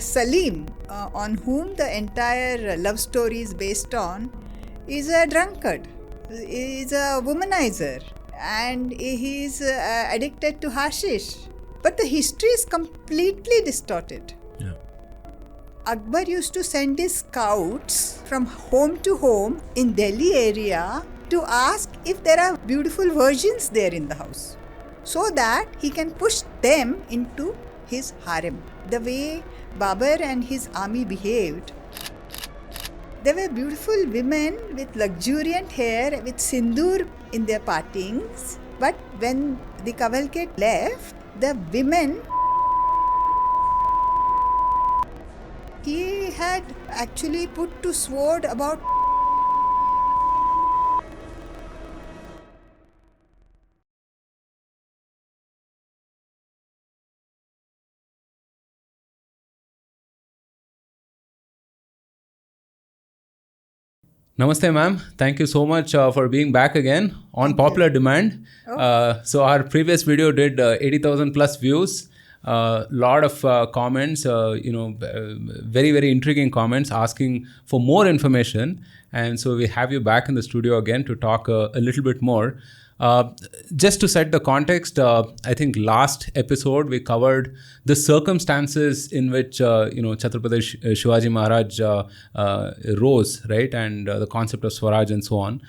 Salim, on whom the entire love story is based on, is a drunkard, is a womanizer, and he is addicted to hashish. But the history is completely distorted. Yeah. Akbar used to send his scouts from home to home in Delhi area to ask if there are beautiful virgins there in the house, so that he can push them into his harem. The way Babur and his army behaved, there were beautiful women with luxuriant hair, with sindoor in their partings. But when the cavalcade left, the women, he had actually put to sword about Namaste, ma'am. Thank you so much for being back again on popular demand. So our previous video did 80,000 plus views. Lot of comments, very, very intriguing comments asking for more information. And so we have you back in the studio again to talk a little bit more. Just to set the context, I think last episode we covered the circumstances in which Chhatrapati Shivaji Maharaj rose, right, and the concept of Swaraj and so on.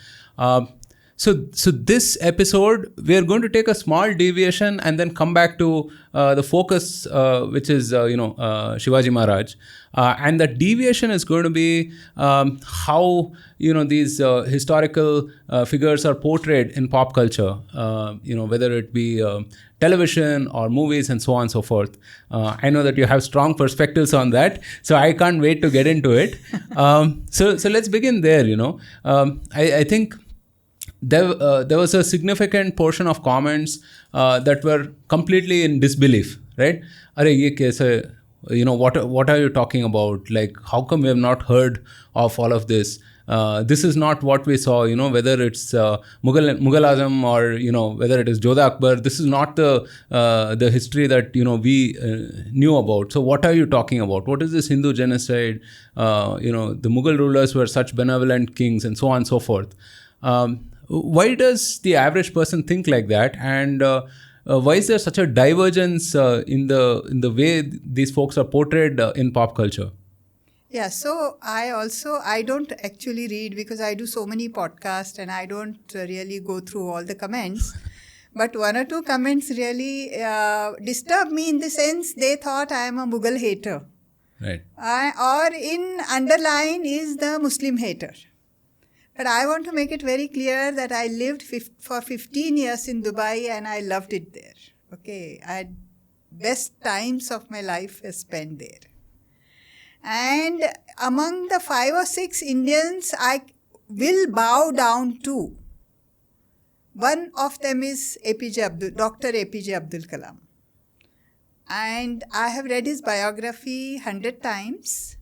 So this episode we are going to take a small deviation and then come back to the focus, which is Shivaji Maharaj, and the deviation is going to be how these historical figures are portrayed in pop culture, whether it be television or movies and so on and so forth. I know that you have strong perspectives on that, so I can't wait to get into it. So let's begin there. I think there was a significant portion of comments that were completely in disbelief, right? Arey, ye kaise, what are you talking about? Like, how come we have not heard of all of this? This is not what we saw, whether it's Mughal Azam or, whether it is Jodha Akbar. This is not the history that, we knew about. So what are you talking about? What is this Hindu genocide? The Mughal rulers were such benevolent kings and so on and so forth. Why does the average person think like that? And why is there such a divergence in the way these folks are portrayed in pop culture? Yeah, so I don't actually read because I do so many podcasts and I don't really go through all the comments. But one or two comments really disturb me in the sense they thought I am a Mughal hater. Right. Or in underline is the Muslim hater. But I want to make it very clear that I lived for 15 years in Dubai and I loved it there. Okay, I had best times of my life spent there. And among the 5 or 6 Indians I will bow down to, one of them is Dr. APJ Abdul Kalam. And I have read his biography 100 times.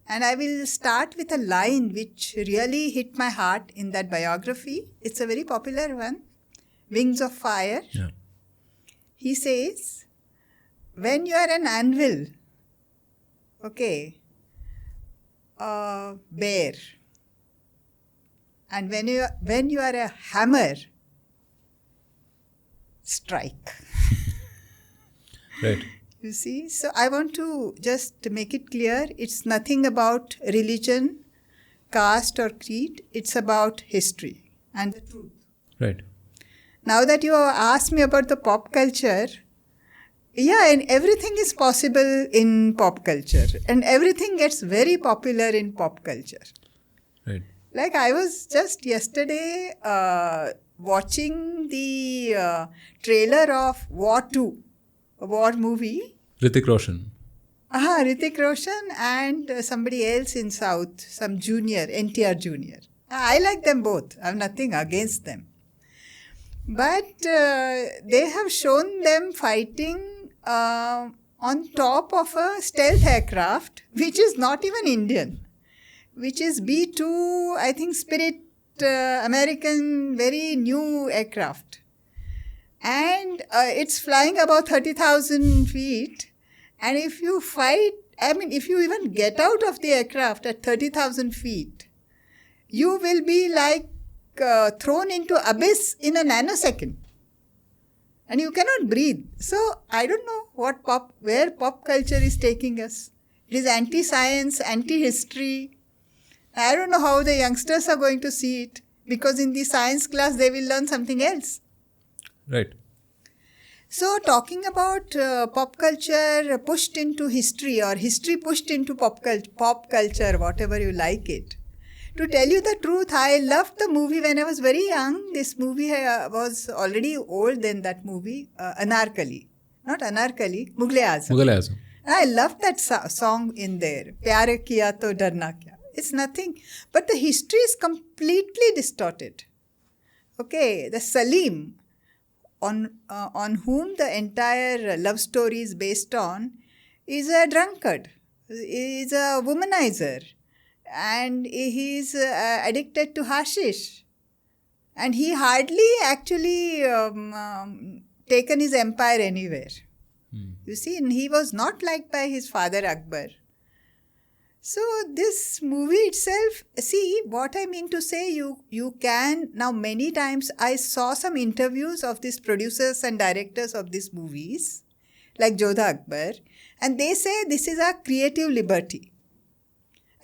And I will start with a line which really hit my heart in that biography. It's a very popular one, Wings of Fire. Yeah. He says, when you are an anvil, bear. And when you are a hammer, strike. Right. You see, so I want to just make it clear, it's nothing about religion, caste or creed, it's about history and the truth. Right. Now that you have asked me about the pop culture, yeah, and everything is possible in pop culture and everything gets very popular in pop culture. Right. Like I was just yesterday watching the trailer of War 2, a war movie. Hrithik Roshan. Hrithik Roshan and somebody else in South, some junior, NTR junior. I like them both. I have nothing against them. But they have shown them fighting on top of a stealth aircraft, which is not even Indian, which is B-2, I think Spirit American, very new aircraft. And it's flying about 30,000 feet. And if you fight I mean, if you even get out of the aircraft at 30,000 feet, you will be like thrown into abyss in a nanosecond. And you cannot breathe. So, I don't know where pop culture is taking us. It is anti-science, anti-history. I don't know how the youngsters are going to see it. Because in the science class, they will learn something else. Right. So, talking about pop culture pushed into history or history pushed into pop culture, whatever you like it. To tell you the truth, I loved the movie when I was very young. This movie was already old than that movie, Anarkali. Not Anarkali, Mughals. Mughals. I loved that song in there. Pyar kiya to darna kya. It's nothing. But the history is completely distorted. Okay, the Salim, on whom the entire love story is based on, is a drunkard, is a womanizer. And he is addicted to hashish. And he hardly actually taken his empire anywhere. You see, and he was not liked by his father Akbar. So this movie itself, see what I mean to say, you can, now many times I saw some interviews of these producers and directors of these movies, like Jodha Akbar, and they say this is a creative liberty.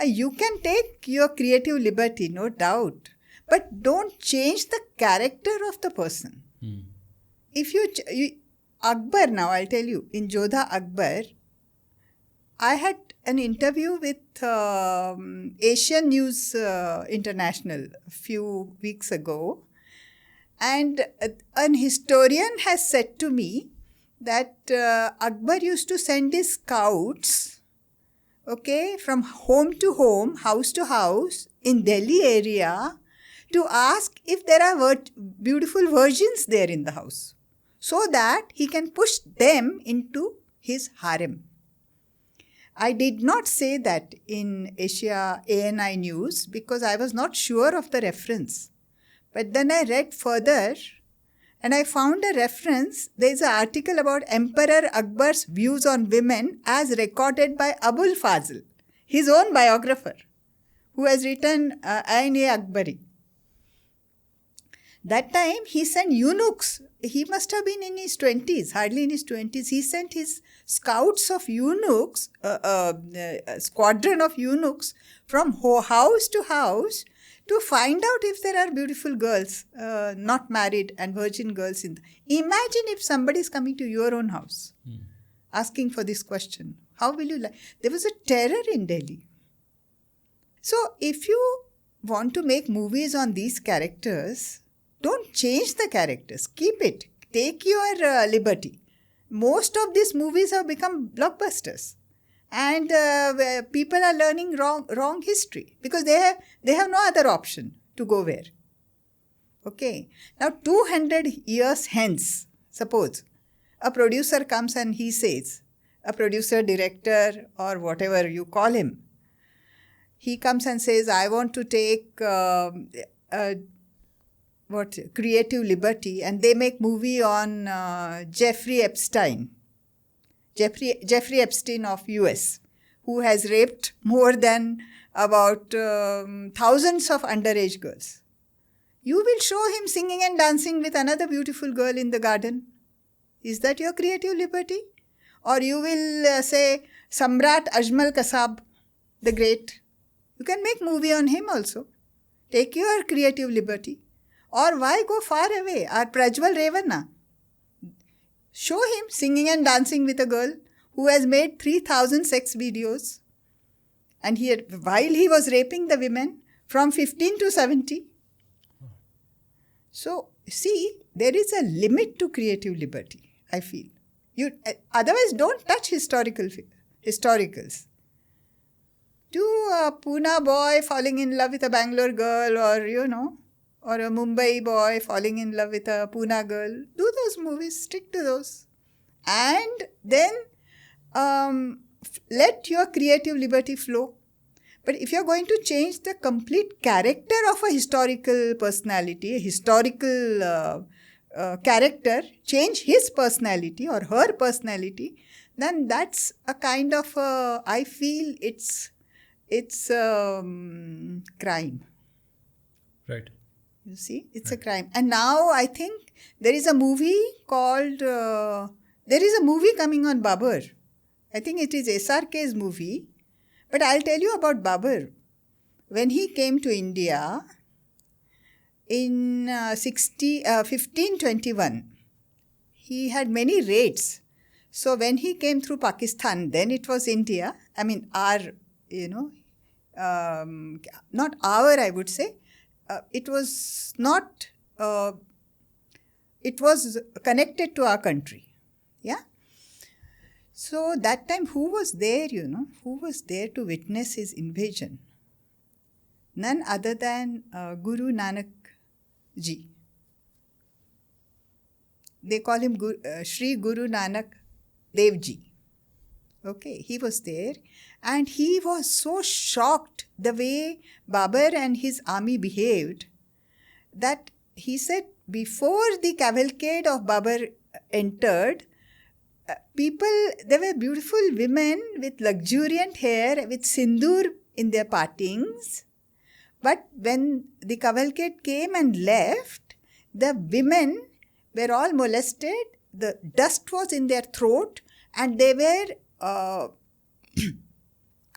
You can take your creative liberty, no doubt, but don't change the character of the person. If you Akbar, now I'll tell you, in Jodha Akbar, I had an interview with Asian News International a few weeks ago, and an historian has said to me that Akbar used to send his scouts, okay, from home to home, house to house in Delhi area to ask if there are beautiful virgins there in the house, so that he can push them into his harem. I did not say that in Asia ANI News because I was not sure of the reference. But then I read further and I found a reference. There is an article about Emperor Akbar's views on women as recorded by Abul Fazl, his own biographer, who has written Ain-e-Akbari. That time he sent eunuchs. He must have been in his 20s, hardly in his 20s. He sent his scouts of eunuchs, a squadron of eunuchs from house to house to find out if there are beautiful girls, not married and virgin girls. Imagine if somebody is coming to your own house asking for this question. How will you like? There was a terror in Delhi. So if you want to make movies on these characters, don't change the characters. Keep it. Take your liberty. Most of these movies have become blockbusters. And people are learning wrong history because they have no other option to go where. Okay. Now 200 years hence, suppose a producer comes and he says, a producer, director or whatever you call him, he comes and says, I want to take creative liberty, and they make movie on Jeffrey Epstein of US, who has raped more than about thousands of underage girls. You will show him singing and dancing with another beautiful girl in the garden. Is that your creative liberty? Or you will say Samrat Ajmal Kasab, the great. You can make movie on him also. Take your creative liberty. Or why go far away? Or Prajwal Revanna. Show him singing and dancing with a girl who has made 3,000 sex videos. And while he was raping the women from 15 to 70. So, see, there is a limit to creative liberty, I feel. Otherwise, don't touch historicals. Do a Pune boy falling in love with a Bangalore girl or a Mumbai boy falling in love with a Pune girl. Do those movies, stick to those. And then let your creative liberty flow. But if you're going to change the complete character of a historical personality, a historical character, change his personality or her personality, then that's a kind of, I feel it's crime. Right. You see, it's a crime. And now I think there is a movie called, there is a movie coming on Babur. I think it is SRK's movie. But I'll tell you about Babur. When he came to India in 1521, he had many raids. So when he came through Pakistan, then it was India. I mean, our, not our, I would say. It was not, it was connected to our country. Yeah. So that time, who was there, who was there to witness his invasion? None other than Guru Nanak ji. They call him Shri Guru Nanak Dev ji. Okay, he was there, and he was so shocked the way Babur and his army behaved that he said before the cavalcade of Babur entered, there were beautiful women with luxuriant hair, with sindoor in their partings. But when the cavalcade came and left, the women were all molested, the dust was in their throat, and they were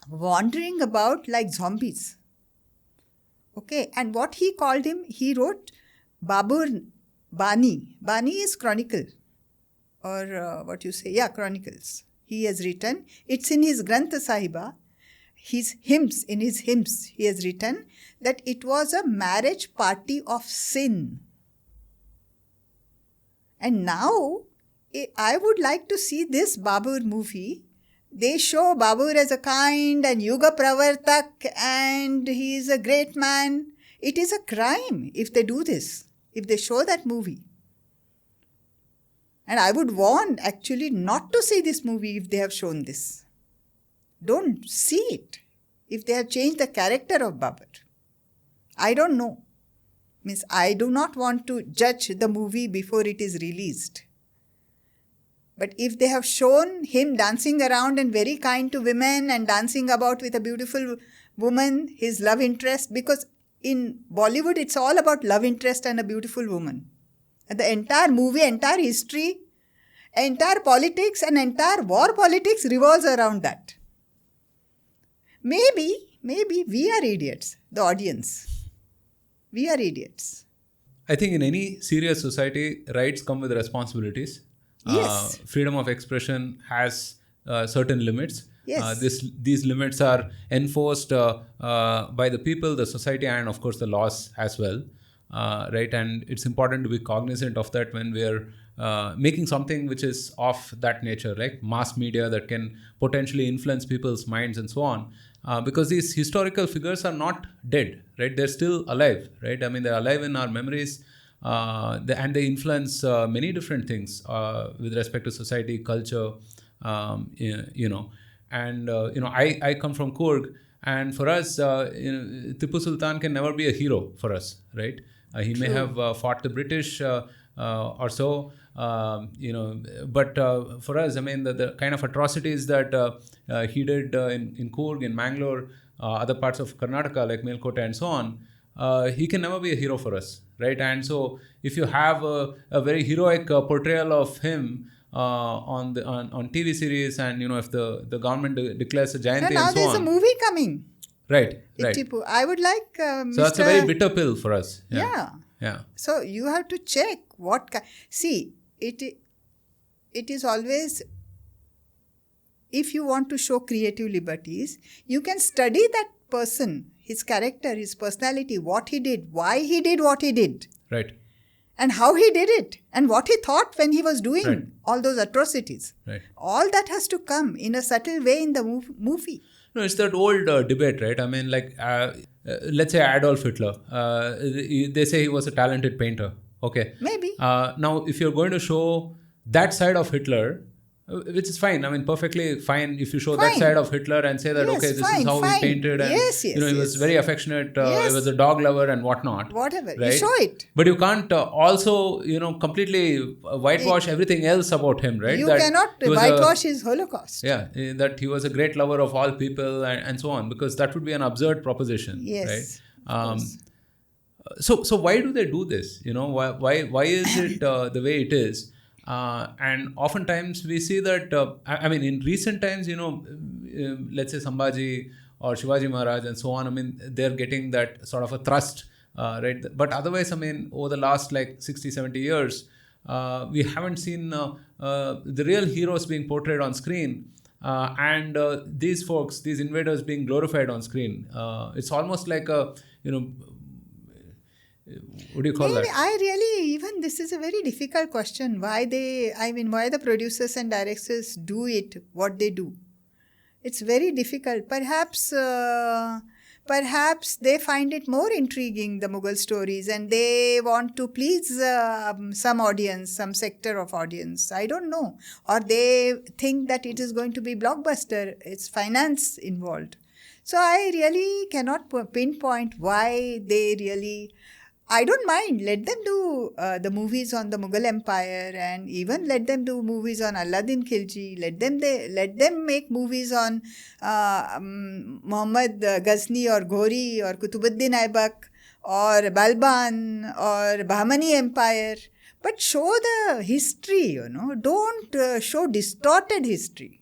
wandering about like zombies. Okay, and what he called him, he wrote Babur Bani. Bani is chronicle, or chronicles. He has written, it's in his Granth Sahiba, his hymns, in his hymns, he has written that it was a marriage party of sin. And now, I would like to see this Babur movie. They show Babur as a kind and Yuga Pravartak, and he is a great man. It is a crime if they do this, if they show that movie. And I would warn actually not to see this movie if they have shown this. Don't see it if they have changed the character of Babur. I don't know. Means I do not want to judge the movie before it is released. But if they have shown him dancing around and very kind to women and dancing about with a beautiful woman, his love interest, because in Bollywood it's all about love interest and a beautiful woman. And the entire movie, entire history, entire politics and entire war politics revolves around that. Maybe we are idiots, the audience. We are idiots. I think in any serious society, rights come with responsibilities. Yes. Freedom of expression has certain limits. Yes. These limits are enforced by the people, the society, and of course the laws as well. Right, and it's important to be cognizant of that when we are making something which is of that nature, right? Mass media that can potentially influence people's minds and so on. Because these historical figures are not dead, right? They're still alive, right? I mean, they're alive in our memories, and they influence many different things with respect to society, culture, And I come from Coorg, and for us, Tipu Sultan can never be a hero for us, right? He may have fought the British or so, but for us, I mean, the kind of atrocities that he did in Coorg, in Mangalore, other parts of Karnataka like Melkote and so on, he can never be a hero for us, right? And so if you have a very heroic portrayal of him on TV series, and if the government declares a Jayanti and so on. Now there's a movie coming. Right. Tipu. I would like So that's a very bitter pill for us. Yeah. So you have to check see, it is always, if you want to show creative liberties, you can study that person, his character, his personality, what he did, why he did what he did. Right. And how he did it, and what he thought when he was doing all those atrocities. Right. All that has to come in a subtle way in the movie. No, it's that old debate, right? I mean, like, let's say Adolf Hitler. They say he was a talented painter. Okay. Maybe. Now, if you're going to show that side of Hitler, Which is fine. I mean, perfectly fine if you show that Fine. side of Hitler and say that, Yes, okay, this fine, is how fine. he painted, and Yes, you know, he was yes. very affectionate. Yes. He was a dog lover and whatnot. Whatever. You Right? show it. But you can't also, you know, completely whitewash everything else about him, right? You That cannot he was whitewash his Holocaust. Yeah, that he was a great lover of all people and so on, because that would be an absurd proposition, Yes. right? So why do they do this? You know, why is it the way it is? And oftentimes we see that, I mean, in recent times, you know, let's say Sambhaji or Shivaji Maharaj and so on, I mean, they're getting that sort of a thrust, right? But otherwise, I mean, over the last like 60, 70 years, we haven't seen the real heroes being portrayed on screen. And these folks, these invaders being glorified on screen. It's almost like a, you know, what do you call that? I really, even this is a very difficult question. Why the producers and directors do it, what they do. It's very difficult. Perhaps they find it more intriguing, the Mughal stories, and they want to please some audience, some sector of audience. I don't know. Or they think that it is going to be blockbuster. It's finance involved. So I really cannot pinpoint why they really... I don't mind. Let them do the movies on the Mughal Empire, and even let them do movies on Alauddin Khilji. Let them make movies on Muhammad Ghazni or Ghori or Kutubuddin Aibak or Balban or Bahmani Empire. But show the history, you know. Don't show distorted history.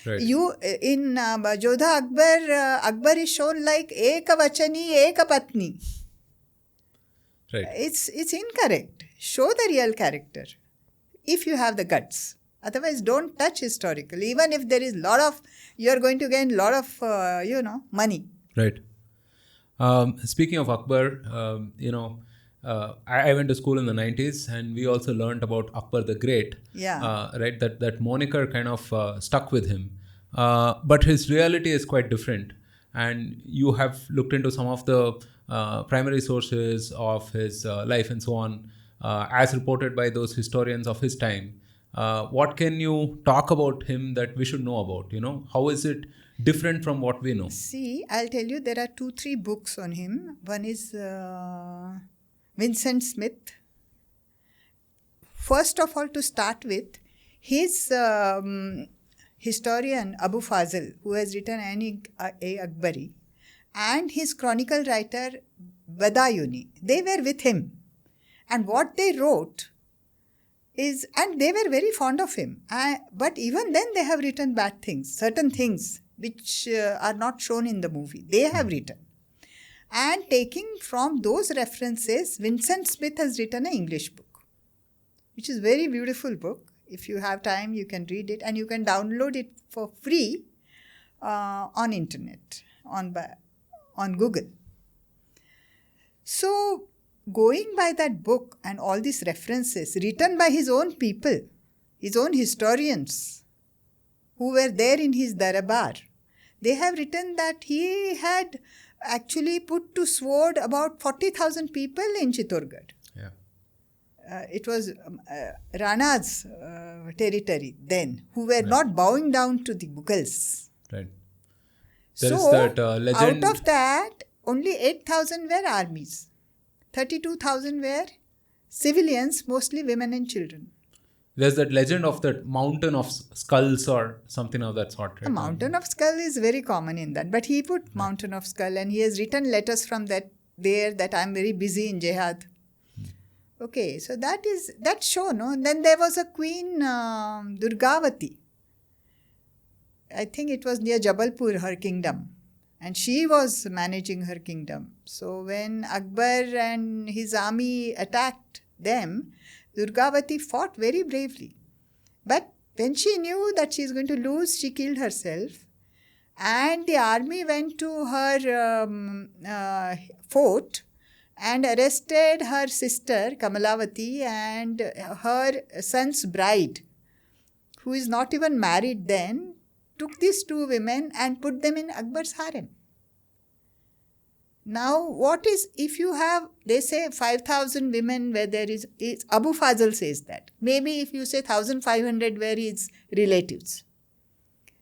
Right. You in Jodha Akbar, Akbar is shown like Eka Vachani, Eka Patni. Right. It's incorrect. Show the real character if you have the guts. Otherwise, don't touch historical. Even if there is you're going to gain a lot of, money. Right. Speaking of Akbar, you know, I went to school in the 90s, and we also learned about Akbar the Great. Yeah. Right. That moniker kind of stuck with him. But his reality is quite different. And you have looked into some of the primary sources of his life and so on, as reported by those historians of his time. What can you talk about him that we should know about? You know, how is it different from what we know? See, I'll tell you, there are 2-3 books on him. One is Vincent Smith. First of all, to start with, his historian Abu Fazl, who has written A Akbari, and his chronicle writer Badayuni, they were with him. And what they wrote is, and they were very fond of him. But even then they have written bad things, certain things which are not shown in the movie. They have written. And taking from those references, Vincent Smith has written an English book, which is a very beautiful book. If you have time, you can read it, and you can download it for free on internet, on Google. So, going by that book and all these references written by his own people, his own historians who were there in his darbar, they have written that he had actually put to sword about 40,000 people in Chittorgarh. Yeah. It was Rana's territory then, who were not bowing down to the Mughals. Right. There So, is that legend. out of that, only 8,000 were armies. 32,000 were civilians, mostly women and children. There's that legend of that mountain of skulls or something of that sort. Right? The mountain of skull is very common in that, but he put mountain of skull, and he has written letters from that I'm very busy in jihad. Okay, so that show, no? And then there was a queen, Durgavati. I think it was near Jabalpur, her kingdom. And she was managing her kingdom. So when Akbar and his army attacked them, Durgavati fought very bravely. But when she knew that she is going to lose, she killed herself. And the army went to her fort and arrested her sister, Kamalavati, and her son's bride, who is not even married then, took these two women and put them in Akbar's harem. Now, what is, if you have, they say 5,000 women where there is Abu Fazl says that. Maybe if you say 1,500 where his relatives.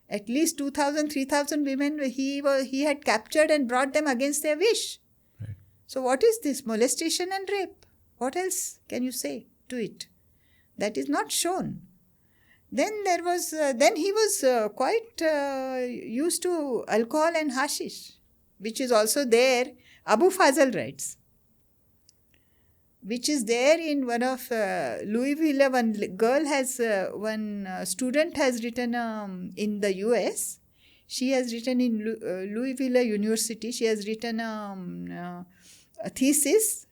At least 2,000, 3,000 women he had captured and brought them against their wish. Right. So what is this? Molestation and rape. What else can you say to it? That is not shown. Then there was, then he was quite used to alcohol and hashish, which is also there. Abu Fazl writes, which is there in one of Louisville. One girl has, one student has written in the US. She has written in Louisville University. She has written a thesis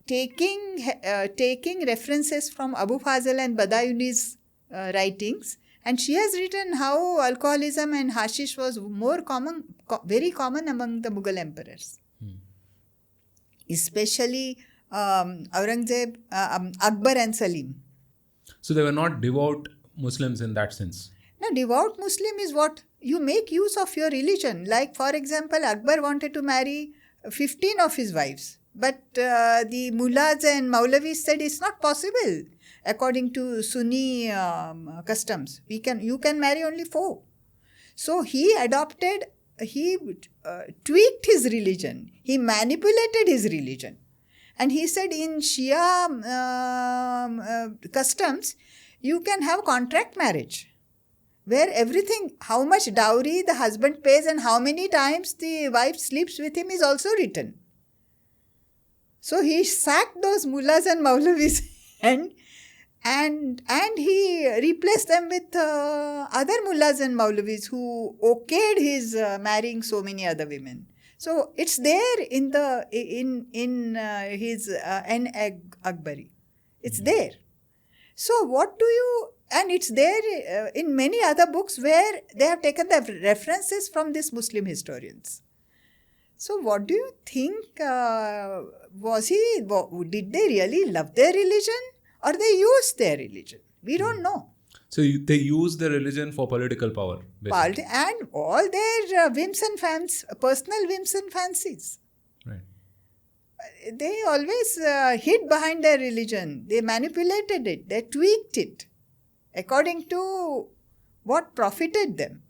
taking references from Abu Fazl and Badayuni's writings, and she has written how alcoholism and hashish was more common, very common among the Mughal emperors, especially Aurangzeb, Akbar and Salim. So they were not devout Muslims in that sense. Now, devout Muslim is what you make use of your religion. Like, for example, Akbar wanted to marry 15 of his wives, but the mullahs and maulavis said it's not possible. According to Sunni customs, you can marry only 4. So he tweaked his religion. He manipulated his religion. And he said in Shia customs, you can have contract marriage, where everything, how much dowry the husband pays and how many times the wife sleeps with him is also written. So he sacked those mullahs and maulavis and he replaced them with other mullahs and maulavis who okayed his marrying so many other women. So it's there in his Akbari. It's there. So what do you, and it's there in many other books where they have taken the references from these Muslim historians. So what do you think, did they really love their religion or they used their religion? We don't know. So they use the religion for political power, basically. And all their whims and personal whims and fancies. Right. They always hid behind their religion. They manipulated it. They tweaked it according to what profited them.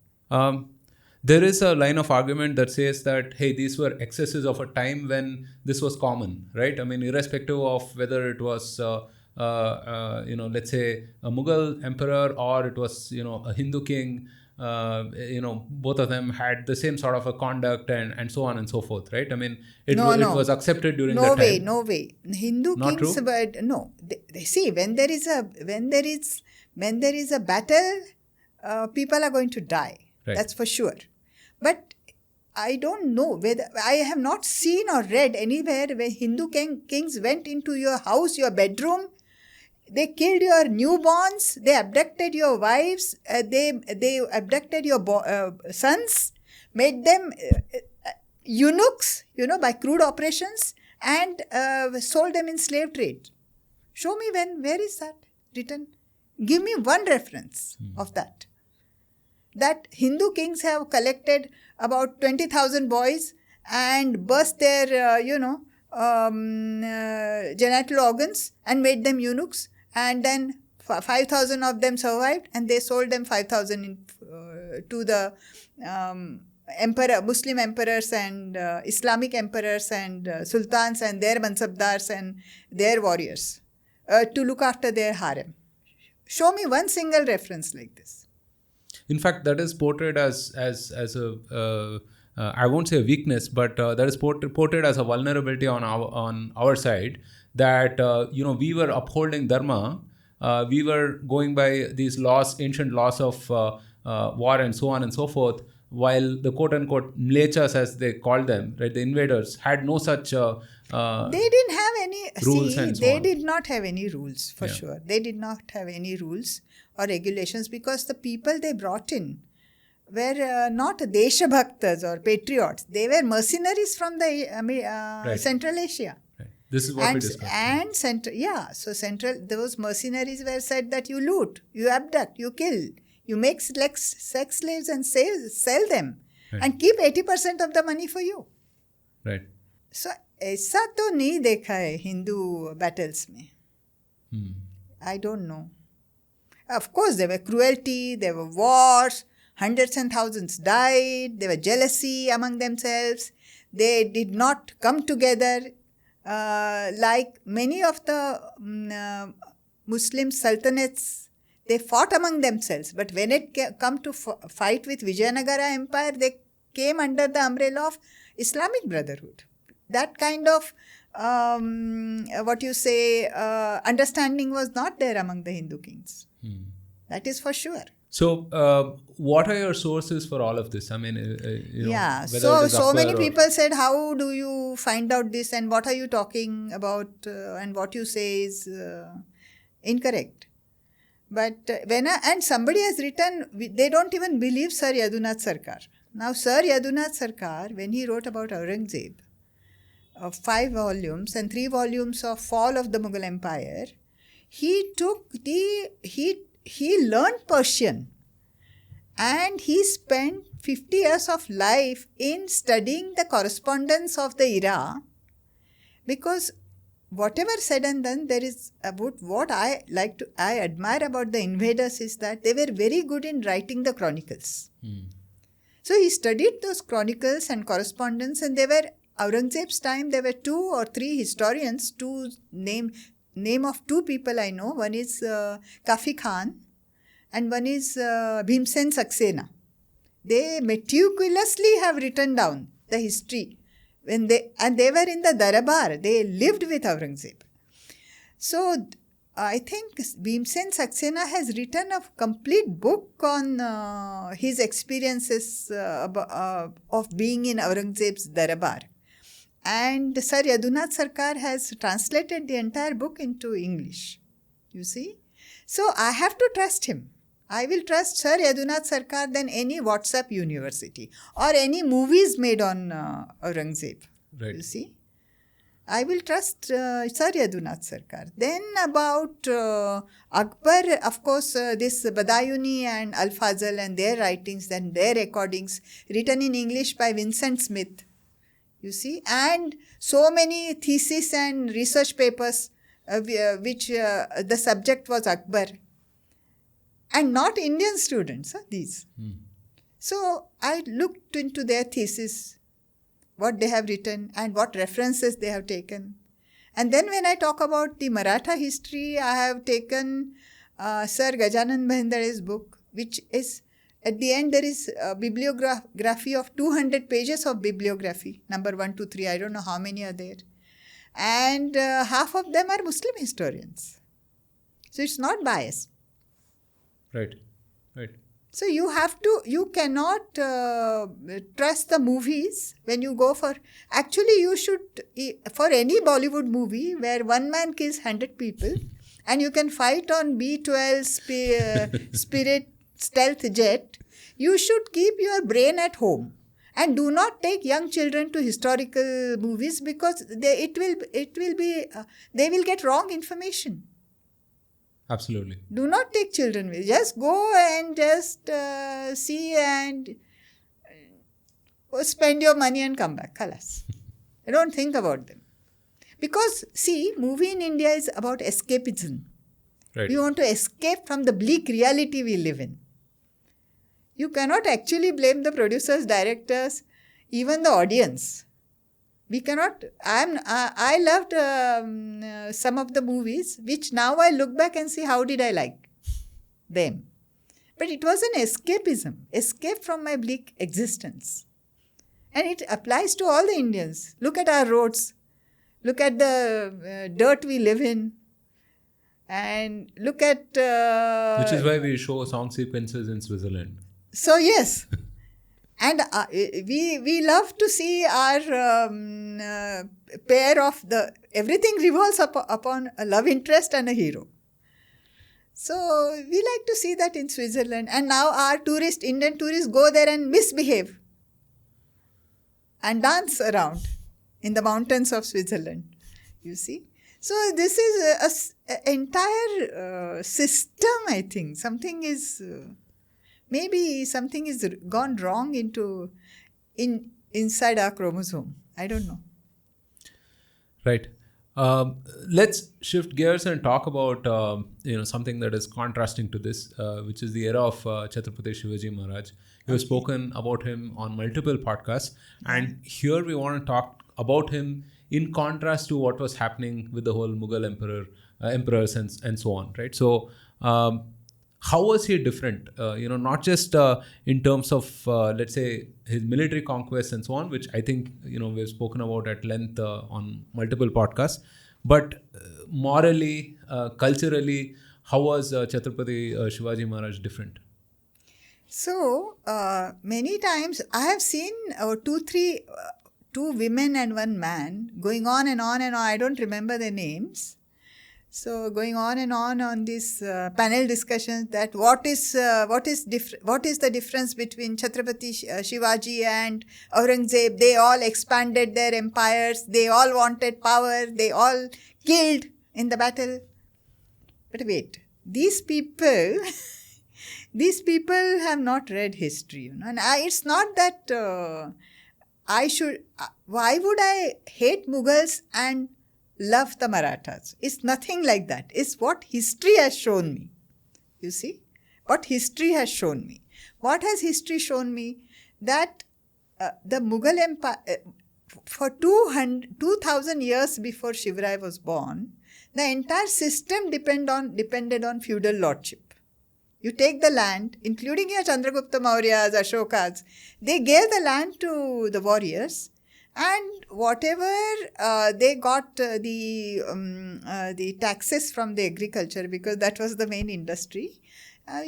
There is a line of argument that says that, hey, these were excesses of a time when this was common, right? I mean, irrespective of whether it was, let's say a Mughal emperor or it was, a Hindu king, both of them had the same sort of a conduct and so on and so forth, right? I mean, it was accepted during that time. No way. Hindu Not kings, true? but no. They see, when there is a battle, people are going to die. Right. That's for sure. But I don't know whether, I have not seen or read anywhere where Hindu kings went into your house, your bedroom. They killed your newborns. They abducted your wives. They abducted your sons, made them eunuchs, by crude operations, and sold them in slave trade. Show me where is that written? Give me one reference of that. That Hindu kings have collected about 20,000 boys and burst their, genital organs and made them eunuchs. And then 5,000 of them survived, and they sold them 5,000 to the Muslim emperors and Islamic emperors and sultans and their mansabdars and their warriors to look after their harem. Show me one single reference like this. In fact, that is portrayed as a I won't say a weakness, but that is portrayed as a vulnerability on our side. That we were upholding dharma, we were going by these laws, ancient laws of war and so on and so forth, while the quote-unquote mlechas, as they called them, right, the invaders, had no such they didn't have any rules. They did not have any rules, for sure. They did not have any rules or regulations, because the people they brought in were not Deshabhaktas or patriots. They were mercenaries from the Central Asia. Right. This is what we discussed. Those mercenaries were said that you loot, you abduct, you kill, you make sex slaves and sell them, and keep 80% of the money for you. Right. So ऐसा तो नहीं देखा है Hindu battles में. I don't know. Of course, there were cruelty, there were wars, hundreds and thousands died, there were jealousy among themselves. They did not come together like many of the Muslim sultanates. They fought among themselves, but when it come to fight with Vijayanagara Empire, they came under the umbrella of Islamic Brotherhood. That kind of understanding was not there among the Hindu kings. That is for sure. So, what are your sources for all of this? I mean, so many people said, how do you find out this and what are you talking about and what you say is incorrect. But and somebody has written, they don't even believe Sir Yadunath Sarkar. Now, Sir Yadunath Sarkar, when he wrote about Aurangzeb, 5 volumes and 3 volumes of Fall of the Mughal Empire, he learned Persian and he spent 50 years of life in studying the correspondence of the era, because whatever said and done, there is about what I admire about the invaders is that they were very good in writing the chronicles. So he studied those chronicles and correspondence, and they were Aurangzeb's time. There were 2 or 3 historians. Name of 2 people I know. One is Kafi Khan, and one is Bhimsen Saxena. They meticulously have written down the history. They were in the Darbar. They lived with Aurangzeb. So I think Bhimsen Saxena has written a complete book on his experiences of being in Aurangzeb's Darbar. And Sir Yadunath Sarkar has translated the entire book into English. You see? So I have to trust him. I will trust Sir Yadunath Sarkar than any WhatsApp university or any movies made on Aurangzeb. Right. You see? I will trust Sir Yadunath Sarkar. Then about Akbar, of course, this Badayuni and Al-Fazl and their writings and their recordings written in English by Vincent Smith. You see, and so many theses and research papers which the subject was Akbar. And not Indian students, these. So I looked into their thesis, what they have written and what references they have taken. And then when I talk about the Maratha history, I have taken Sir Gajanan Bhendare's book, which is, at the end, there is a bibliography of 200 pages of bibliography, number 1, 2, 3, I don't know how many are there. And half of them are Muslim historians. So it's not biased. Right. So you cannot trust the movies when you go for, actually you should, for any Bollywood movie where one man kills 100 people and you can fight on B-12 Spirit stealth jet, you should keep your brain at home and do not take young children to historical movies, because they will get wrong information. Absolutely. Do not take children with. Just go and just see and spend your money and come back. Khalas. Don't think about them. Because, see, movie in India is about escapism. Right. We want to escape from the bleak reality we live in. You cannot actually blame the producers, directors, even the audience. We cannot. I loved some of the movies, which now I look back and see how did I like them. But it was an escapism, escape from my bleak existence. And it applies to all the Indians. Look at our roads. Look at the dirt we live in. And look at... which is why we show song sequences in Switzerland. So, yes. And we love to see our pair of everything revolves upon a love interest and a hero. So we like to see that in Switzerland. And now our Indian tourists go there and misbehave and dance around in the mountains of Switzerland. You see? So this is an entire system, I think. Maybe something is gone wrong inside our chromosome. I don't know. Right. Let's shift gears and talk about something that is contrasting to this, which is the era of Chhatrapati Shivaji Maharaj. You have spoken about him on multiple podcasts, and here we want to talk about him in contrast to what was happening with the whole Mughal emperors and so on. Right. So. How was he different? Not just in terms of, let's say, his military conquests and so on, which I think, we've spoken about at length on multiple podcasts, but morally, culturally, how was Chhatrapati Shivaji Maharaj different? So, many times I have seen two women and one man going on and on and on. I don't remember their names. So going on and on this panel discussions that what is the difference between Chhatrapati Shivaji and Aurangzeb? They all expanded their empires. They all wanted power. They all killed in the battle. But wait, these people have not read history, and it's not that I should. Why would I hate Mughals and love the Marathas? It's nothing like that. It's what history has shown me. You see? What history has shown me. What has history shown me? That the Mughal Empire, for 2000 years before Shivaji was born, the entire system depended on feudal lordship. You take the land, including your Chandragupta Mauryas, Ashokas, they gave the land to the warriors. And whatever they got the taxes from the agriculture, because that was the main industry, for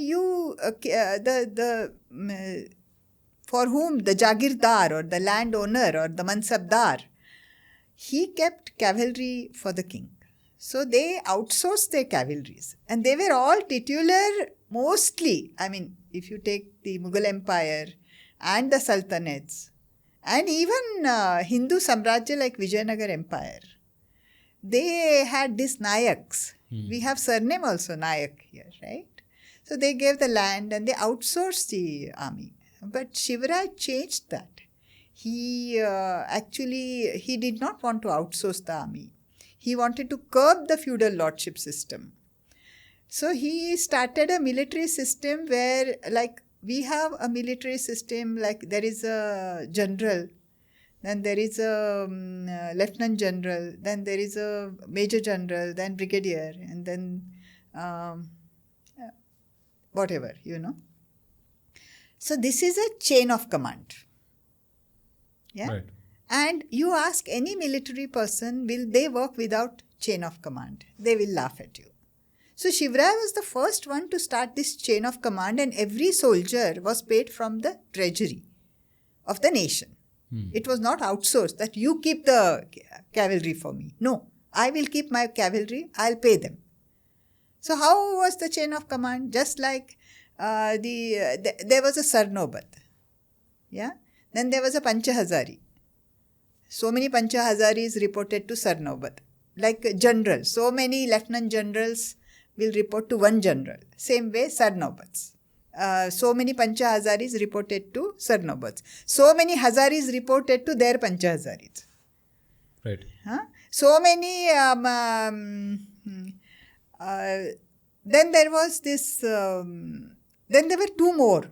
whom the Jagirdar or the landowner or the Mansabdar, he kept cavalry for the king. So they outsourced their cavalries, and they were all titular mostly. I mean, if you take the Mughal Empire and the Sultanates, and even Hindu Samrajya like Vijayanagar Empire, they had these Nayaks. We have surname also Nayak here, right? So they gave the land and they outsourced the army. But Shivaji changed that. He did not want to outsource the army. He wanted to curb the feudal lordship system. So he started a military system where, like, we have a military system, like there is a general, then there is a lieutenant general, then there is a major general, then brigadier, and then whatever, So this is a chain of command. Yeah. Right. And you ask any military person, will they work without chain of command? They will laugh at you. So Shivaji was the first one to start this chain of command, and every soldier was paid from the treasury of the nation. It was not outsourced that you keep the cavalry for me. No, I will keep my cavalry, I'll pay them. So how was the chain of command? Just like there was a Sarnobat. Yeah. Then there was a Panchahazari. So many Panchahazaris reported to Sarnobat. Like general, so many lieutenant generals will report to one general. Same way, Sarnobats. So many Pancha-Hazaris reported to Sarnobats. So many Hazaris reported to their Pancha-Hazaris. Right. So many... then there was this... then there were two more,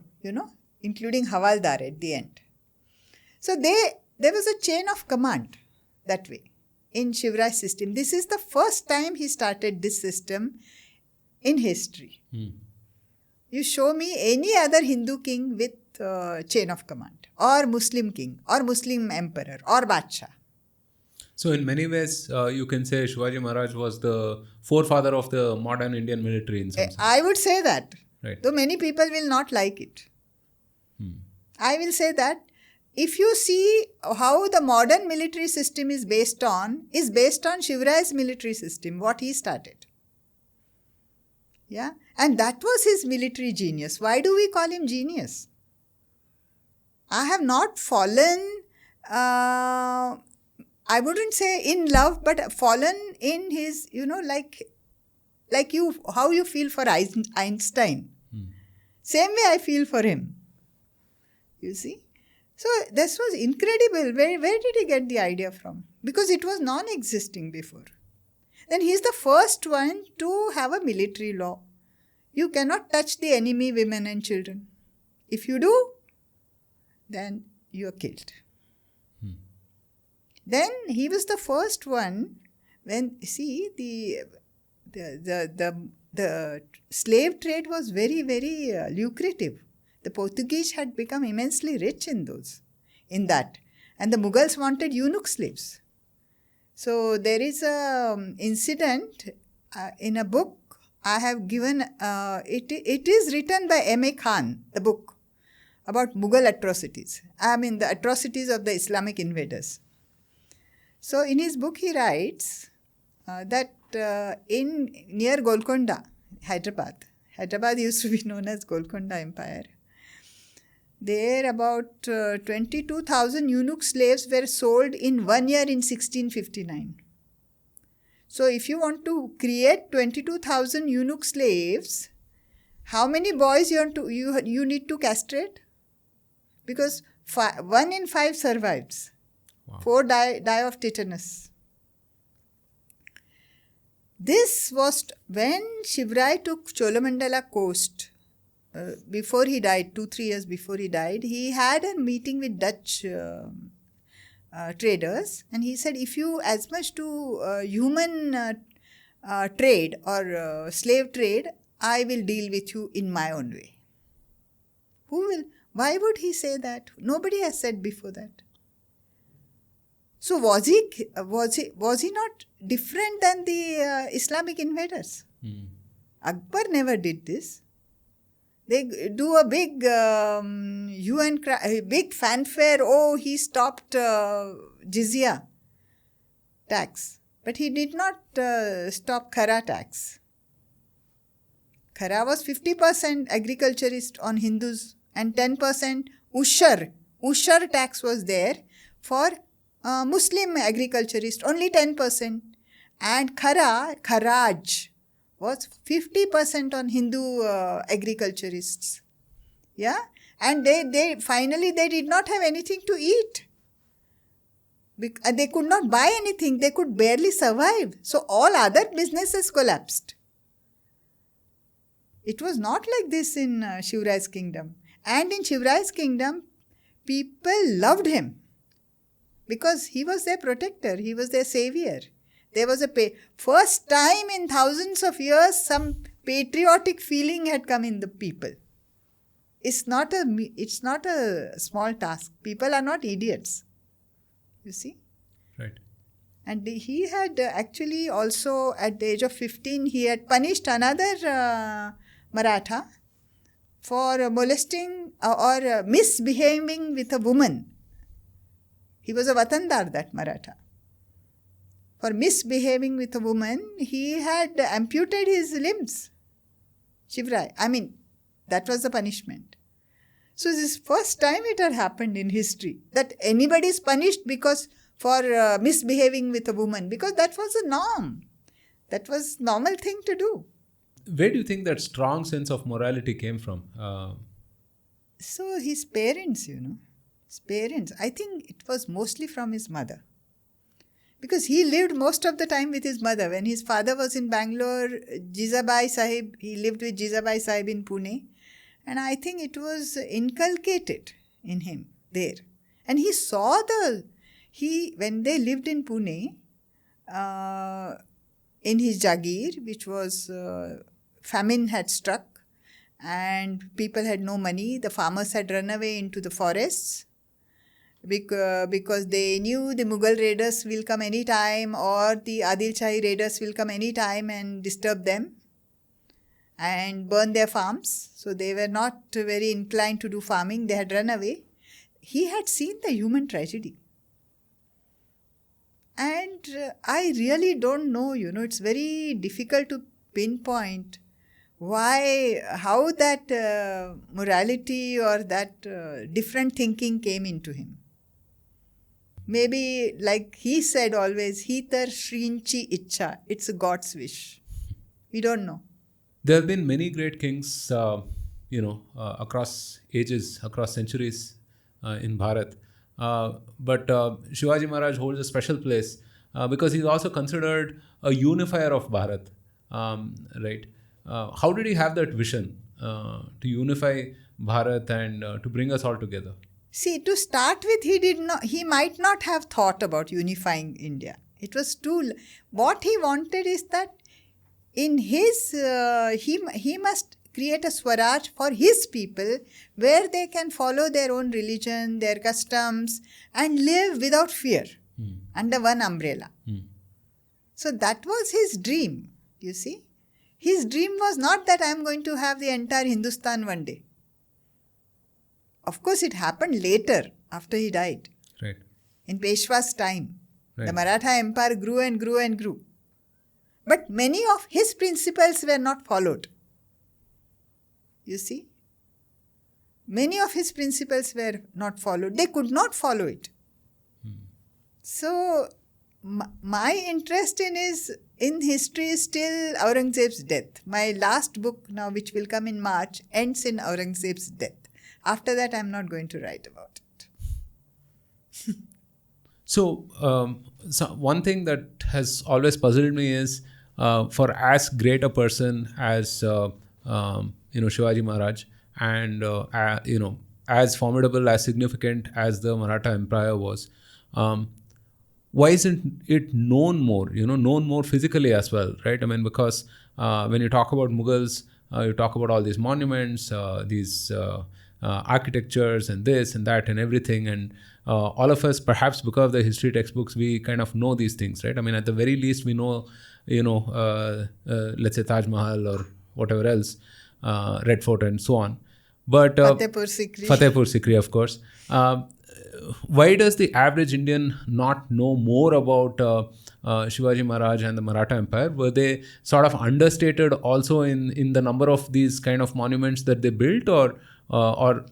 including Havaldar at the end. So there was a chain of command that way in Shivaji's system. This is the first time he started this system in history. You show me any other Hindu king with chain of command, or Muslim king, or Muslim emperor, or Badshah. So in many ways, you can say Shivaji Maharaj was the forefather of the modern Indian military in some sense. I would say that. Right. Though many people will not like it. I will say that if you see how the modern military system is based on Shivaji's military system, what he started. Yeah, and that was his military genius. Why do we call him genius? I have not fallen, I wouldn't say in love, but fallen in his, like you, how you feel for Einstein. Same way I feel for him. You see? So this was incredible. Where did he get the idea from? Because it was non-existing before. Then he's the first one to have a military law. You cannot touch the enemy women and children. If you do, then you are killed. Then he was the first one when, see, the slave trade was very, very lucrative. The Portuguese had become immensely rich in that. And the Mughals wanted eunuch slaves. So there is a incident in a book I have given, it is written by M.A. Khan, the book, about Mughal atrocities. I mean the atrocities of the Islamic invaders. So in his book he writes that near Golconda, Hyderabad used to be known as Golconda Empire. There about 22,000 eunuch slaves were sold in 1 year in 1659. So if you want to create 22,000 eunuch slaves, how many boys you need to castrate? Because 1 in 5 survives. Wow. 4 die of tetanus. This was when Shivaji took Cholamandala coast. Before he died, 2-3 years before he died, he had a meeting with Dutch traders, and he said, if you as much do human trade or slave trade, I will deal with you in my own way. Who will? Why would he say that? Nobody has said before that. So was he not different than the Islamic invaders? Akbar never did this. They do a big big fanfare. Oh, he stopped jizya tax, but he did not stop khara tax. Khara was 50% agriculturist on Hindus and 10% ushar. Ushar tax was there for Muslim agriculturist, only 10%, and kharaj was 50% on Hindu agriculturists. Yeah, and they finally did not have anything to eat. They could not buy anything. They could barely survive. So all other businesses collapsed. It was not like this in Shivraji's kingdom. And in Shivraji's kingdom, people loved him because he was their protector. He was their savior. There was first time in thousands of years some patriotic feeling had come in the people. It's not a small task. People are not idiots. You see? Right. And he had actually also at the age of 15 he had punished another Maratha for molesting or misbehaving with a woman. He was a Watandar, that Maratha. For misbehaving with a woman, he had amputated his limbs. Shivaji. I mean, that was the punishment. So this is first time it had happened in history that anybody is punished because for misbehaving with a woman, because that was a norm. That was normal thing to do. Where do you think that strong sense of morality came from? So his parents, his parents. I think it was mostly from his mother. Because he lived most of the time with his mother. When his father was in Bangalore, Jizabai Sahib, he lived with Jizabai Sahib in Pune. And I think it was inculcated in him there. And he saw when they lived in Pune, in his Jahangir, which was famine had struck and people had no money. The farmers had run away into the forests because they knew the Mughal raiders will come any time or the Adil Shahi raiders will come any time and disturb them and burn their farms. So they were not very inclined to do farming. They had run away. He had seen the human tragedy. And I really don't know, it's very difficult to pinpoint how that morality or that different thinking came into him. Maybe like he said always, Hitar Shrinchi Icha, it's a God's wish. We don't know. There have been many great kings, across ages, across centuries. in Bharat. But Shivaji Maharaj holds a special place because he's also considered a unifier of Bharat, right? How did he have that vision to unify Bharat and to bring us all together? See, to start with, he might not have thought about unifying India. It was what he wanted is that in his, he must create a Swaraj for his people where they can follow their own religion, their customs, and live without fear under one umbrella. So that was his dream, you see. His dream was not that I am going to have the entire Hindustan one day. Of course, it happened later, after he died. Right. In Peshwa's time. Right. The Maratha Empire grew and grew and grew. But many of his principles were not followed. You see? Many of his principles were not followed. They could not follow it. So, my interest in history is still Aurangzeb's death. My last book now, which will come in March, ends in Aurangzeb's death. After that, I'm not going to write about it. So one thing that has always puzzled me is for as great a person as Shivaji Maharaj and as formidable, as significant as the Maratha Empire was, why isn't it known more? Known more physically as well, right? I mean, because when you talk about Mughals, you talk about all these monuments, these architectures and this and that and everything, and all of us, perhaps because of the history textbooks, we kind of know these things, right? I mean, at the very least, we know, let's say Taj Mahal or whatever else, Red Fort and so on. But Fatehpur Sikri, of course. Why does the average Indian not know more about Shivaji Maharaj and the Maratha Empire? Were they sort of understated also in the number of these kind of monuments that they built, or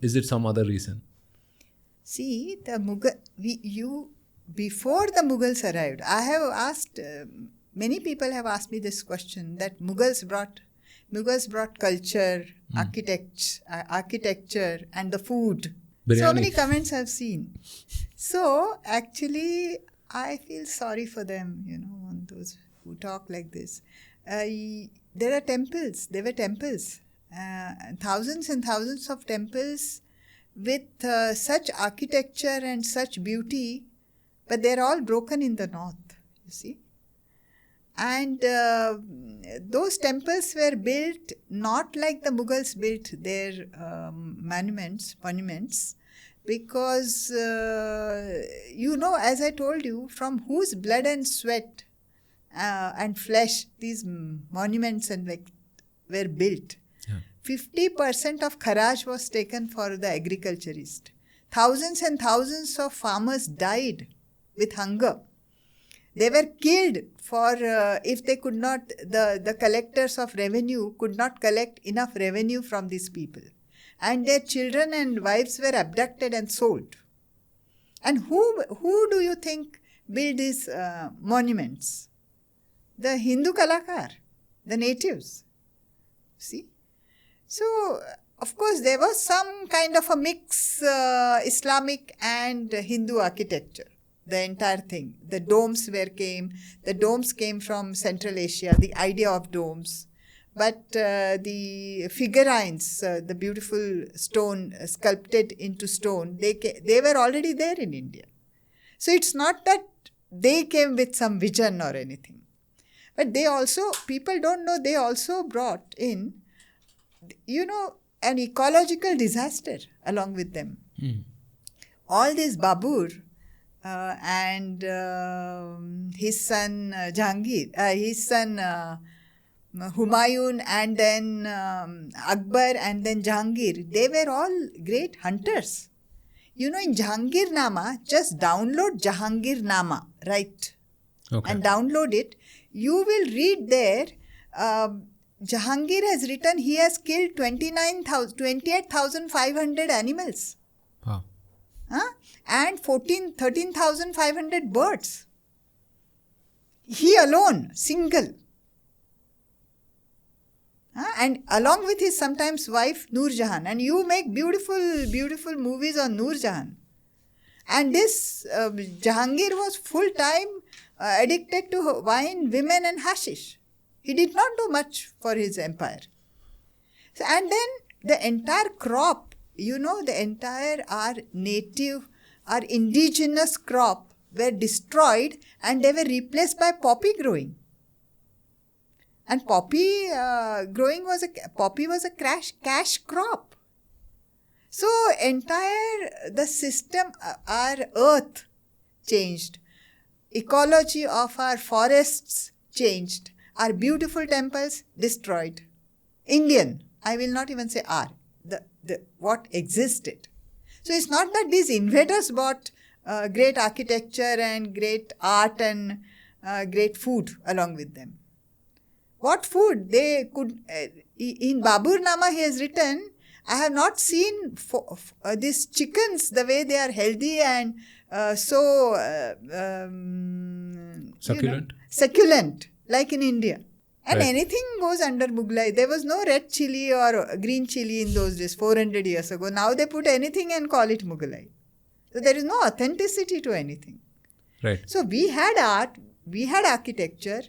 is it some other reason? See, before the Mughals arrived, I have asked, many people have asked me this question, that Mughals brought culture, architecture and the food. Biryani. So many comments I've seen. So actually, I feel sorry for them, on those who talk like this. There are temples. There were temples. Thousands and thousands of temples with such architecture and such beauty, but they're all broken in the north, you see. And those temples were built not like the Mughals built their monuments, because, as I told you, from whose blood and sweat and flesh these monuments were built. 50% of Kharaj was taken for the agriculturist. Thousands and thousands of farmers died with hunger. They were killed for if they could not, the collectors of revenue could not collect enough revenue from these people. And their children and wives were abducted and sold. And who do you think built these monuments? The Hindu Kalakar, the natives. See? So, of course, there was some kind of a mix, Islamic and Hindu architecture, the entire thing. The domes came from Central Asia, the idea of domes. But the figurines, the beautiful stone, sculpted into stone, they were already there in India. So it's not that they came with some vision or anything. But people don't know, they also brought in, an ecological disaster along with them. All this Babur and his son Jahangir, his son Humayun, and then Akbar, and then Jahangir, they were all great hunters. In Jahangir Nama, just download Jahangir Nama, right? Okay. And download it. You will read there, Jahangir has written he has killed 28,500 animals. Wow. And 13,500 birds. He alone, single. And along with his sometimes wife, Noor Jahan. And you make beautiful, beautiful movies on Noor Jahan. And this Jahangir was full-time addicted to wine, women and hashish. He did not do much for his empire. So, and then the entire crop, the entire our indigenous crop were destroyed and they were replaced by poppy growing. And poppy growing was a cash crop. So the system, our earth changed. Ecology of our forests changed. Our beautiful temples destroyed. Indian, I will not even say our, what existed. So it's not that these invaders brought great architecture and great art and great food along with them. What food they could, in Babur Nama he has written, I have not seen these chickens the way they are healthy and succulent like in India. And anything goes under Mughlai. There was no red chili or green chili in those days, 400 years ago. Now they put anything and call it Mughlai. So there is no authenticity to anything. Right. So we had art, we had architecture,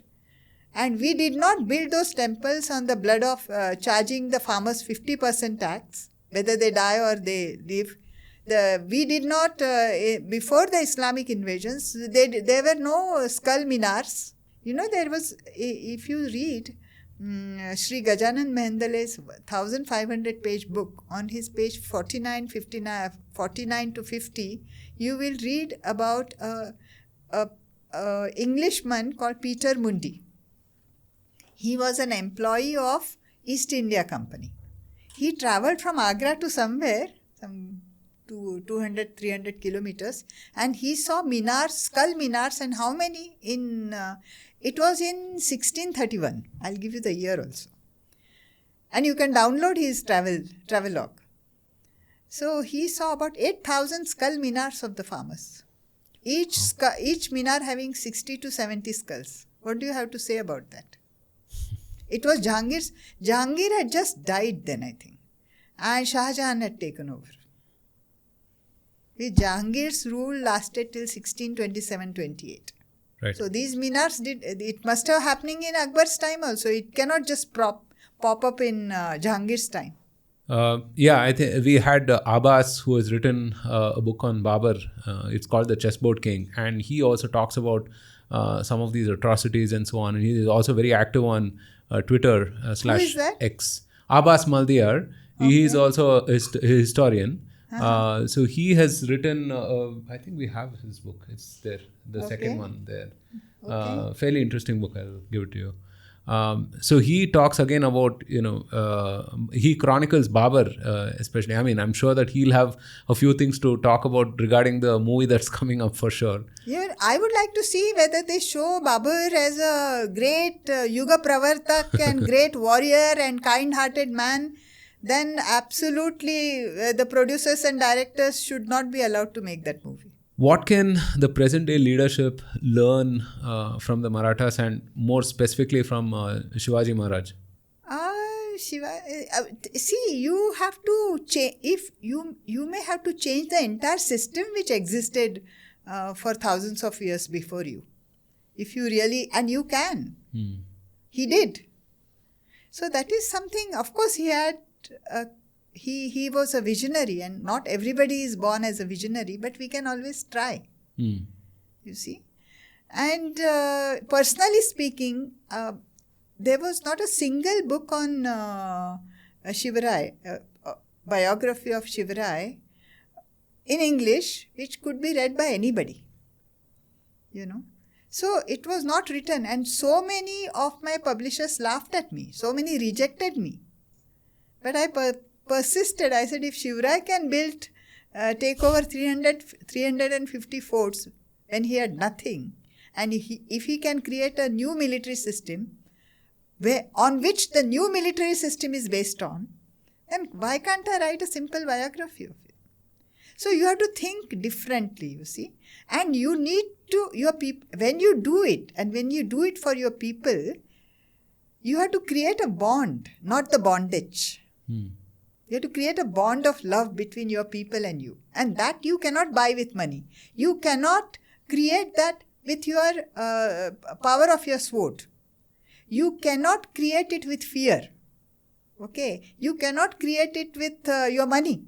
and we did not build those temples on the blood of charging the farmers 50% tax, whether they die or they live. We did not, before the Islamic invasions, there were no skull minars. There was, if you read Sri Gajanan Mehendale's 1,500-page book, on his page 49 to 50, you will read about a Englishman called Peter Mundy. He was an employee of East India Company. He travelled from Agra to somewhere, some 200, 300 kilometers, and he saw skull minars, and how many? It was in 1631. I'll give you the year also. And you can download his travelogue. So he saw about 8,000 skull minars of the farmers. Each minar having 60 to 70 skulls. What do you have to say about that? It was Jahangir had just died then, I think. And Shah Jahan had taken over. Jahangir's rule lasted till 1627-28. Right. So these minars it must have happening in Akbar's time also. It cannot just pop up in Jahangir's time. I think we had Abbas, who has written a book on Babur. It's called The Chessboard King, and he also talks about some of these atrocities and so on. And he is also very active on Twitter /X. Abbas Maldiyar. Okay. He is also a historian. So he has written, I think we have his book. It's there, the second one there. Okay. Fairly interesting book. I'll give it to you. So he talks again about, he chronicles Babur especially. I mean, I'm sure that he'll have a few things to talk about regarding the movie that's coming up for sure. Yeah, I would like to see whether they show Babur as a great Yuga Pravartak and great warrior and kind-hearted man. Then absolutely the producers and directors should not be allowed to make that movie. What can the present day leadership learn from the Marathas and more specifically from Shivaji Maharaj? See, you have to change. If you may have to change the entire system which existed for thousands of years before you. If you really, and you can. He did. So that is something. Of course, he had. He was a visionary, and not everybody is born as a visionary, but we can always try. You see? And personally speaking, there was not a single book on Shivarai, biography of Shivarai in English, which could be read by anybody. So it was not written, and so many of my publishers laughed at me. So many rejected me. But I persisted. I said, if Shivarai can take over 350 forts when he had nothing, and if he can create a new military system on which the new military system is based on, then why can't I write a simple biography of it? So you have to think differently, you see. And you need to, when you do it, and when you do it for your people, you have to create a bond, not the bondage. You have to create a bond of love between your people and you. And that you cannot buy with money. You cannot create that with your power of your sword. You cannot create it with fear. Okay? You cannot create it with your money.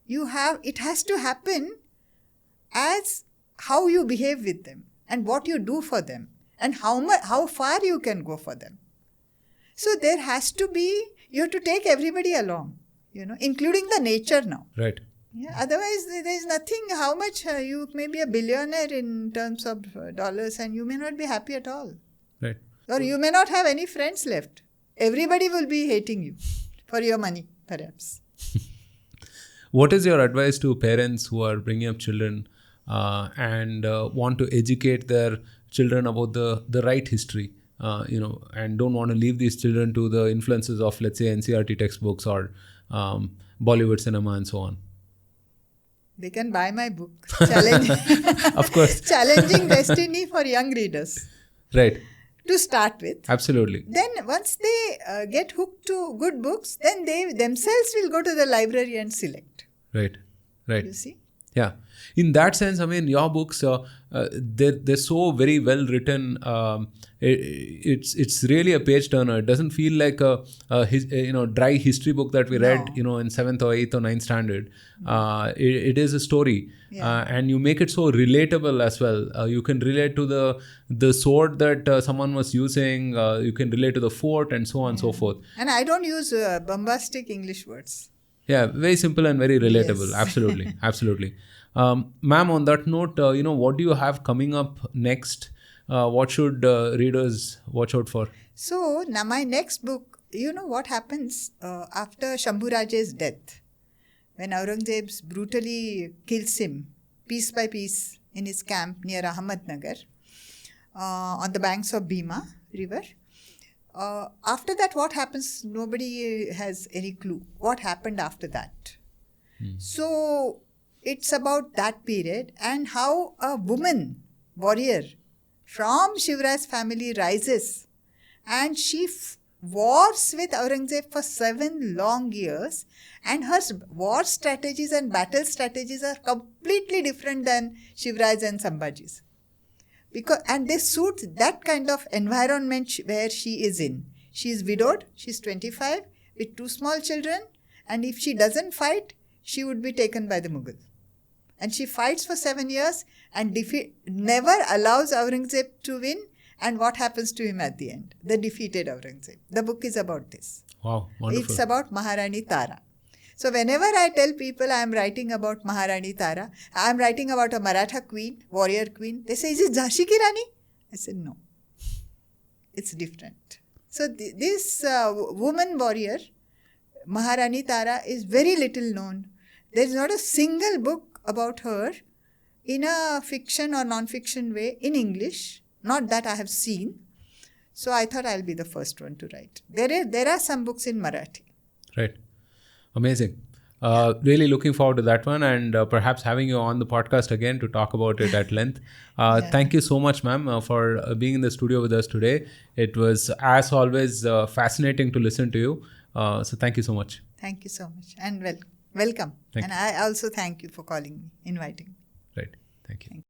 It has to happen as how you behave with them and what you do for them and how far you can go for them. So there has to be, you have to take everybody along, including the nature now. Right. Yeah, otherwise, there is nothing, how much you may be a billionaire in terms of dollars and you may not be happy at all. Right. Or you may not have any friends left. Everybody will be hating you for your money, perhaps. What is your advice to parents who are bringing up children and want to educate their children about the right history, and don't want to leave these children to the influences of, let's say, NCERT textbooks or Bollywood cinema and so on? They can buy my book, Of course. Challenging Destiny for Young Readers. Right. To start with. Absolutely. Then once they get hooked to good books, then they themselves will go to the library and select. Right. Right. You see? Yeah. In that sense, I mean, your books, they're so very well written. It's really a page turner. It doesn't feel like a dry history book that we read, in 7th or 8th or 9th standard. It is a story. Yeah. And you make it so relatable as well. You can relate to the sword that someone was using. You can relate to the fort and so on and so forth. And I don't use bombastic English words. Yeah, very simple and very relatable. Yes. Absolutely. Absolutely. Ma'am, on that note, what do you have coming up next? What should readers watch out for? So, now my next book, what happens after Shambhuraje's death, when Aurangzeb brutally kills him piece by piece in his camp near Ahmednagar on the banks of Bhima river. After that, what happens? Nobody has any clue what happened after that. So, it's about that period and how a woman warrior from Shivraj's family rises and she wars with Aurangzeb for 7 long years, and her war strategies and battle strategies are completely different than Shivraj's and Sambhaji's. And they suit that kind of environment where she is in. She is widowed, she is 25 with 2 small children, and if she doesn't fight, she would be taken by the Mughals. And she fights for 7 years and never allows Aurangzeb to win. And what happens to him at the end? The defeated Aurangzeb. The book is about this. Wow, wonderful. It's about Maharani Tara. So whenever I tell people I am writing about Maharani Tara, I am writing about a Maratha queen, warrior queen, they say, is it Jhansi ki Rani? I said, no. It's different. So this woman warrior, Maharani Tara, is very little known. There is not a single book about her in a fiction or non-fiction way in English, not that I have seen. So I thought I'll be the first one to write. There are some books in Marathi. Right. Amazing. Really looking forward to that one, and perhaps having you on the podcast again to talk about it at length. Thank you so much, ma'am, for being in the studio with us today. It was, as always, fascinating to listen to you. So thank you so much. Thank you so much, and welcome. Thank you. I also thank you for calling me, inviting me. Right. Thank you.